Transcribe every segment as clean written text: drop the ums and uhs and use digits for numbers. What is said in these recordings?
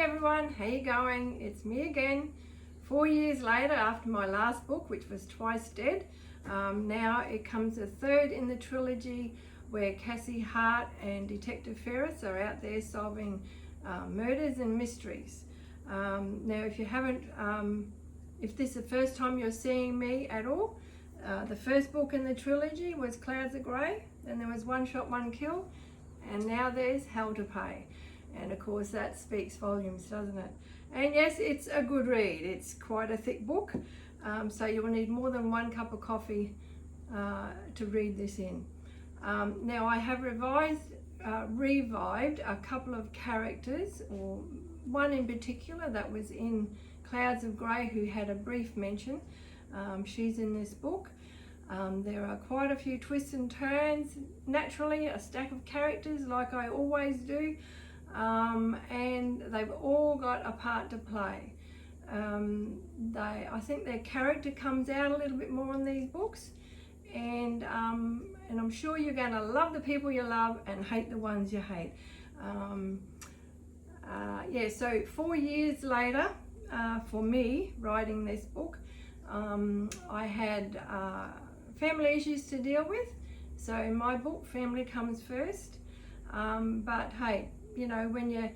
morning everyone, how you going? It's me again. 4 years later after my last book, which was Twice Dead. Now it comes a third in the trilogy where Cassie Hart and Detective Ferris are out there solving murders and mysteries. Now if you haven't, if this is the first time you're seeing me at all, the first book in the trilogy was Clouds of Grey, then there was One Shot, One Kill, and now there's Hell to Pay. And of course that speaks volumes, doesn't it? And yes, it's a good read. It's quite a thick book, so you will need more than 1 cup of coffee to read this in. Now I have revived a couple of characters, or one in particular that was in Clouds of Grey who had a brief mention. She's in this book. There are quite a few twists and turns, naturally a stack of characters like I always do, and they've all got a part to play. I think their character comes out a little bit more in these books, and I'm sure you're going to love the people you love and hate the ones you hate. Yeah, so 4 years later, for me writing this book, I had family issues to deal with. So in my book, family comes first. But hey, you know, when you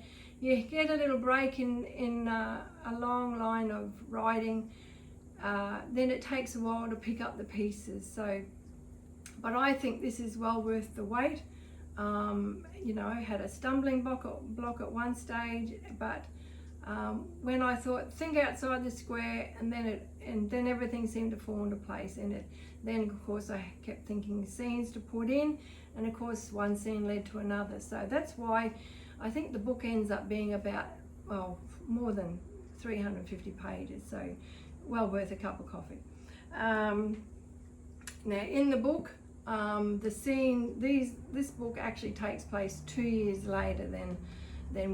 get a little break in a long line of writing, then it takes a while to pick up the pieces. So, but I think this is well worth the wait. You know, I had a stumbling block at one stage, but when I thought, think outside the square, and then everything seemed to fall into place. And then of course I kept thinking scenes to put in, and of course one scene led to another. So that's why I think the book ends up being about, well, more than 350 pages. So well worth a cup of coffee. Now in the book, this book actually takes place 2 years later than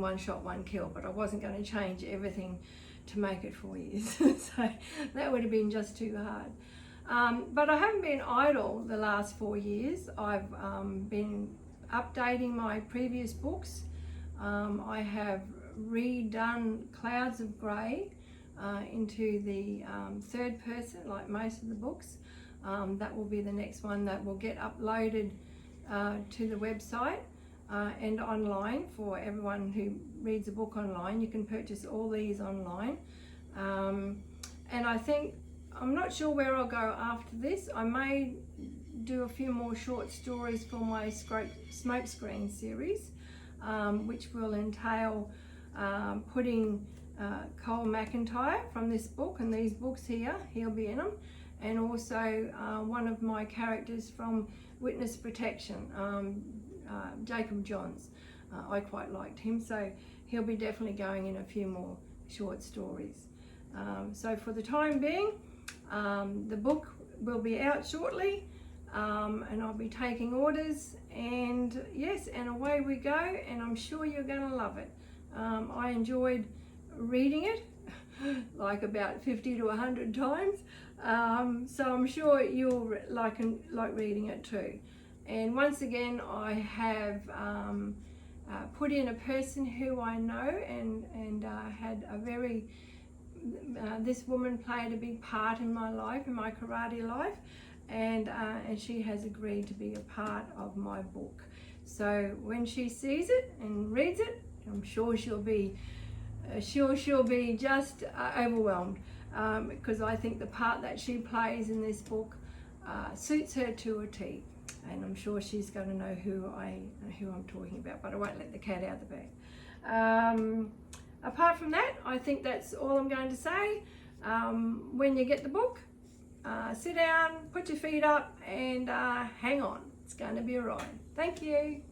One Shot, One Kill, but I wasn't going to change everything to make it 4 years. So that would have been just too hard. But I haven't been idle the last 4 years. I've been updating my previous books. I have redone Clouds of Grey into the third person, like most of the books. That will be the next one that will get uploaded to the website and online for everyone who reads a book online. You can purchase all these online. And I think, I'm not sure where I'll go after this. I may do a few more short stories for my Smokescreen series, which will entail putting Cole McIntyre from this book and these books here, he'll be in them, and also one of my characters from Witness Protection, Jacob Johns. I quite liked him, so he'll be definitely going in a few more short stories. So for the time being, the book will be out shortly, and I'll be taking orders, and yes, and away we go, and I'm sure you're going to love it. I enjoyed reading it like about 50 to 100 times, so I'm sure you'll like reading it too. And once again, I have put in a person who I know, and had a very this woman played a big part in my life, in my karate life, and she has agreed to be a part of my book. So when she sees it and reads it, I'm sure she'll be just overwhelmed, because I think the part that she plays in this book suits her to a T, and I'm sure she's going to know who I'm talking about, but I won't let the cat out of the bag. Apart from that, I think that's all I'm going to say. When you get the book, sit down, put your feet up, and hang on. It's going to be a ride. Thank you.